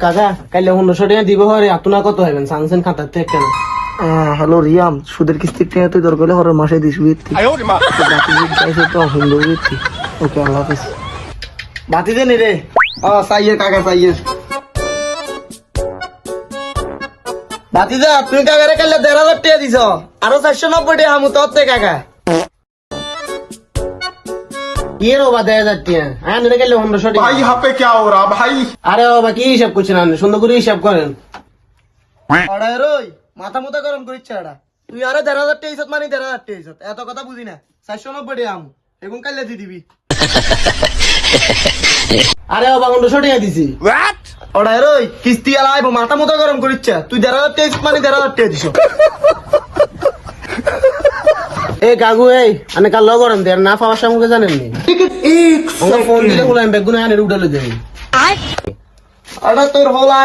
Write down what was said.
কাকা কাইলে 1500 টাকা দিব হরে আপনার কত হবেন সাংশন খাতার থেকে কেন? হ্যালো রিয়াম, সুদের কিস্তির টাকা তুই দরকার হলে হর মাসে দিস বুঝতি। তো সুন্দর বুঝতি। ওকে, আল্লাহ হাফিজ। বাতি দেন রে। সাইয়ে কাকা সাইয়ে। বাতি দা তুমি কাকারে কাইলে 1500 টাকা দিছ, আরো 490 টাকা আমু তোর থেকে কাকা। কি রে বাবা 1000 টাকা? হ্যাঁ রে কাইলে 1500 টাকা। भाई यहाँ पे क्या हो रहा भाई? আরে বাবা কি হিসাব করছেন আপনি? সুন্দর করে হিসাব করেন। আরে রই মাথা মুথা গরম করিচ্ছে এটা। তুই আরে 1500 টাকা ইসত মানে 1500 টাকা ইসত। এত কথা বুঝি না। 490 টাকা আমু। এখন কাইলে দি দিবি। আরে বাবা 1500 টাকা দিছি। What? ওরা রই কিস্তি আলাইব মাথা মুথা গরম করিচ্ছে। তুই 1500 টাকা ইসত মানে 1500 টাকা দিছ। এ কাকু এই আনে কাল লগরন দেন না পাওয়ার সামনে জানেন নি? ওকে ফোন দিলে বলেন বেগুন আনে উঠালে দেন। আরে তোর হলা